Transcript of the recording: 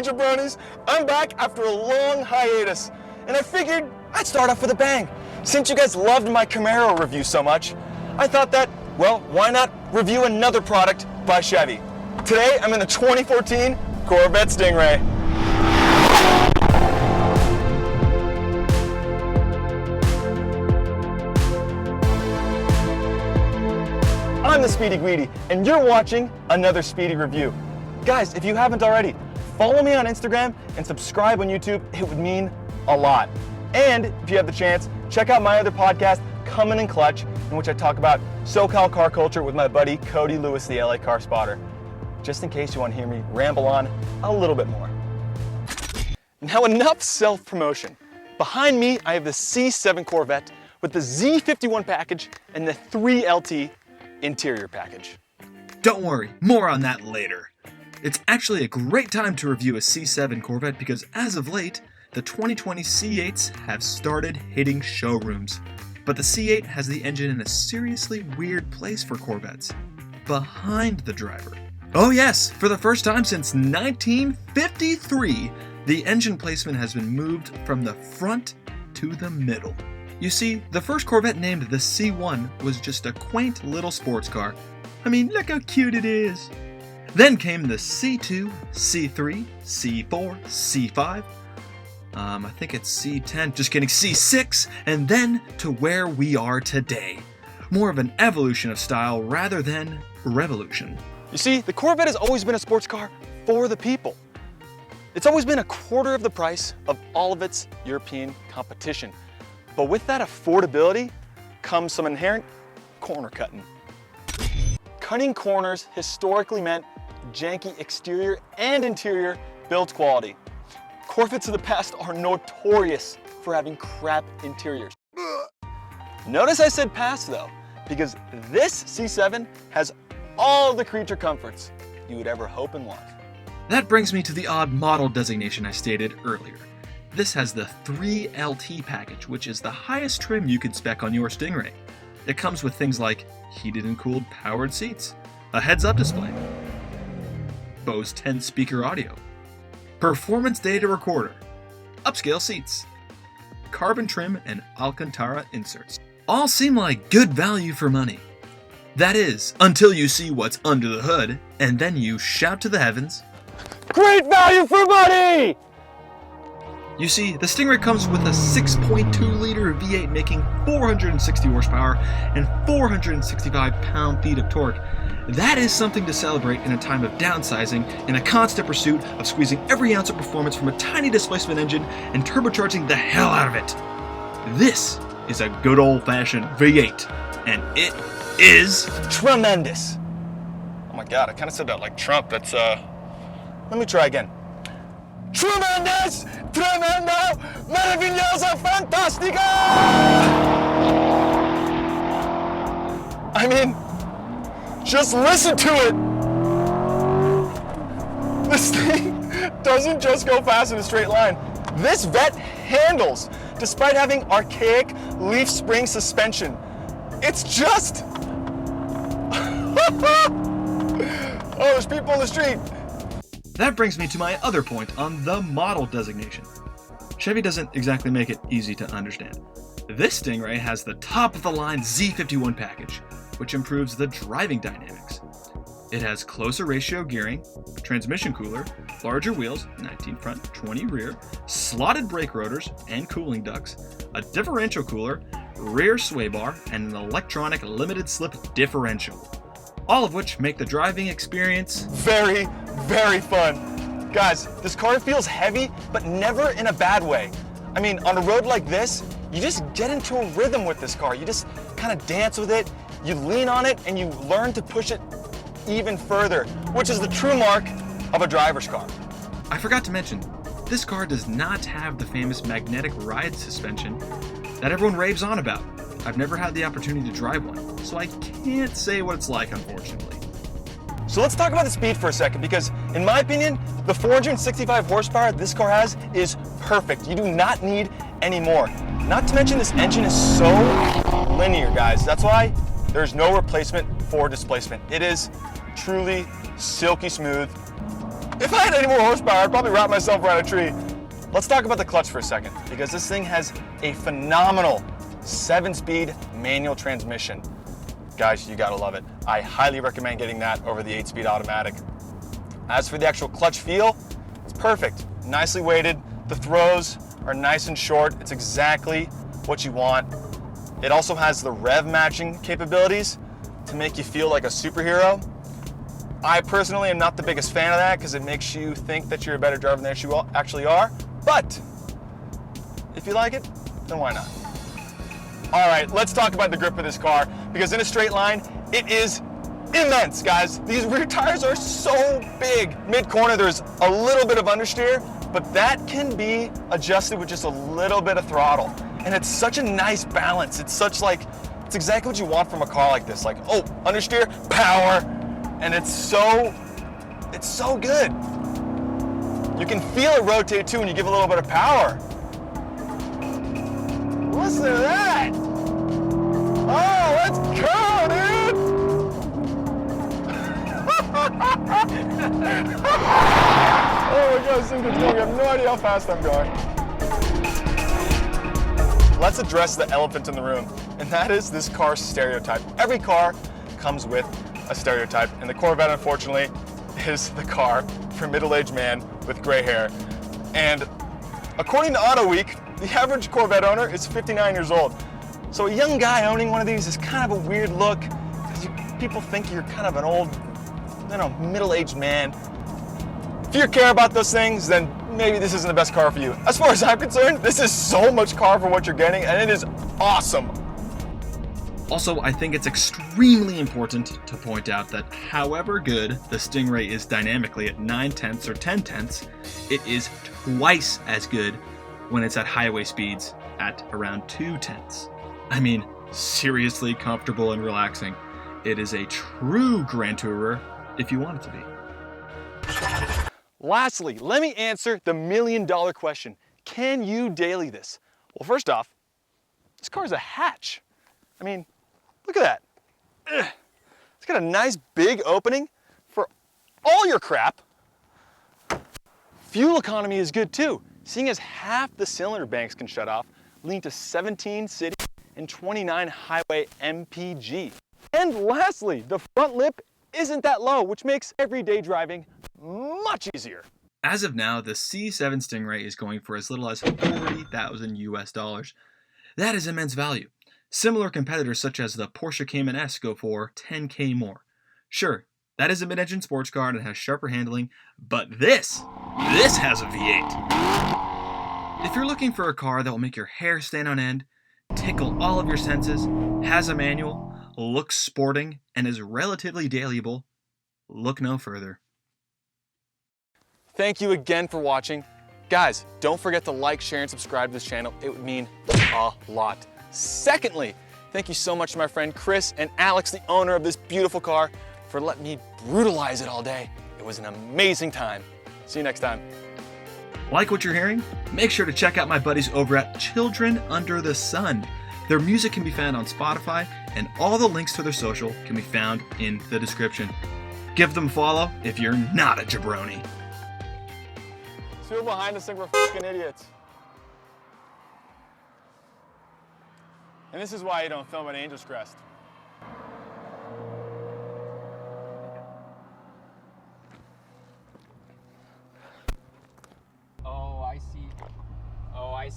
Hey jabronis, I'm back after a long hiatus, and I figured I'd start off with a bang. Since you guys loved my Camaro review so much, I thought that, well, why not review another product by Chevy? Today, I'm in the 2014 Corvette Stingray. I'm the Speedy Guidy, and you're watching another Speedy review. Guys, if you haven't already, follow me on Instagram and subscribe on YouTube. It would mean a lot. And if you have the chance, check out my other podcast, Comin' in Clutch, in which I talk about SoCal car culture with my buddy Cody Lewis, the LA car spotter. Just in case you want to hear me ramble on a little bit more. Now enough self-promotion. Behind me, I have the C7 Corvette with the Z51 package and the 3LT interior package. Don't worry, more on that later. It's actually a great time to review a C7 Corvette because as of late, the 2020 C8s have started hitting showrooms. But the C8 has the engine in a seriously weird place for Corvettes, behind the driver. Oh yes, for the first time since 1953, the engine placement has been moved from the front to the middle. You see, the first Corvette named the C1 was just a quaint little sports car. I mean, look how cute it is. Then came the C2, C3, C4, C5, I think it's C10, just kidding, C6, and then to where we are today. More of an evolution of style rather than revolution. You see, the Corvette has always been a sports car for the people. It's always been a quarter of the price of all of its European competition. But with that affordability comes some inherent corner cutting. Cutting corners historically meant janky exterior and interior build quality. Corvettes of the past are notorious for having crap interiors. Notice I said past though, because this C7 has all the creature comforts you would ever hope and want. That brings me to the odd model designation I stated earlier. This has the 3LT package, which is the highest trim you could spec on your Stingray. It comes with things like heated and cooled powered seats, a heads-up display, Bose 10-speaker audio, performance data recorder, upscale seats, carbon trim, and Alcantara inserts. All seem like good value for money. That is, until you see what's under the hood, and then you shout to the heavens, "Great value for money!" You see, the Stingray comes with a 6.2-liter V8 making 460 horsepower and 465 pound-feet of torque. That is something to celebrate in a time of downsizing and a constant pursuit of squeezing every ounce of performance from a tiny displacement engine and turbocharging the hell out of it. This is a good old-fashioned V8, and it is tremendous. Oh my God, I kind of said that like Trump. That's, let me try again. Tremendous! Tremendo! Maravillosa! Fantastica! I mean, just listen to it! This thing doesn't just go fast in a straight line. This Vette handles, despite having archaic leaf spring suspension. It's just... Oh, there's people in the street. That brings me to my other point on the model designation. Chevy doesn't exactly make it easy to understand. This Stingray has the top-of-the-line Z51 package, which improves the driving dynamics. It has closer ratio gearing, transmission cooler, larger wheels, 19 front, 20 rear, slotted brake rotors and cooling ducts, a differential cooler, rear sway bar, and an electronic limited slip differential. All of which make the driving experience very, very fun. Guys, this car feels heavy, but never in a bad way. I mean, on a road like this, you just get into a rhythm with this car. You just kind of dance with it, you lean on it, and you learn to push it even further, which is the true mark of a driver's car. I forgot to mention, this car does not have the famous magnetic ride suspension that everyone raves on about. I've never had the opportunity to drive one, so I can't say what it's like, unfortunately. So let's talk about the speed for a second, because in my opinion, the 465 horsepower this car has is perfect. You do not need any more. Not to mention this engine is so linear, guys. That's why there's no replacement for displacement. It is truly silky smooth. If I had any more horsepower, I'd probably wrap myself around a tree. Let's talk about the clutch for a second, because this thing has a phenomenal 7-speed manual transmission. Guys, you gotta love it. I highly recommend getting that over the 8-speed automatic. As for the actual clutch feel, it's perfect. Nicely weighted. The throws are nice and short. It's exactly what you want. It also has the rev matching capabilities to make you feel like a superhero. I personally am not the biggest fan of that because it makes you think that you're a better driver than you actually are. But if you like it, then why not? All right, let's talk about the grip of this car, because in a straight line, it is immense, guys. These rear tires are so big. Mid-corner, there's a little bit of understeer, but that can be adjusted with just a little bit of throttle. And it's such a nice balance. It's exactly what you want from a car like this. Like, oh, understeer, power, and it's so good. You can feel it rotate too when you give a little bit of power. Listen to that! Oh, let's go, dude! Oh my God, this thing keeps going. I have no idea how fast I'm going. Let's address the elephant in the room, and that is this car's stereotype. Every car comes with a stereotype, and the Corvette, unfortunately, is the car for a middle-aged man with gray hair. And according to Auto Week, the average Corvette owner is 59 years old. So a young guy owning one of these is kind of a weird look, because people think you're kind of an old, middle-aged man. If you care about those things, then maybe this isn't the best car for you. As far as I'm concerned, this is so much car for what you're getting, and it is awesome. Also, I think it's extremely important to point out that however good the Stingray is dynamically at 9/10 or 10/10, it is twice as good when it's at highway speeds at around 2/10. I mean, seriously comfortable and relaxing. It is a true Grand Tourer if you want it to be. Lastly, let me answer the million-dollar question. Can you daily this? Well, first off, this car's a hatch. I mean, look at that. It's got a nice big opening for all your crap. Fuel economy is good too, seeing as half the cylinder banks can shut off, leading to 17 city and 29 highway MPG. And lastly, the front lip isn't that low, which makes everyday driving much easier. As of now, the C7 Stingray is going for as little as $40,000 US. That is immense value. Similar competitors such as the Porsche Cayman S go for $10K more. Sure, that is a mid-engine sports car and it has sharper handling, but this has a V8. If you're looking for a car that will make your hair stand on end, tickle all of your senses, has a manual, looks sporting, and is relatively dailyable, look no further. Thank you again for watching. Guys, don't forget to like, share, and subscribe to this channel. It would mean a lot. Secondly, thank you so much to my friend Chris and Alex, the owner of this beautiful car, for letting me brutalize it all day. It was an amazing time. See you next time. Like what you're hearing? Make sure to check out my buddies over at Children Under the Sun. Their music can be found on Spotify, and all the links to their social can be found in the description. Give them a follow if you're not a jabroni. Two behind us think we're fucking idiots. And this is why you don't film at Angel's Crest.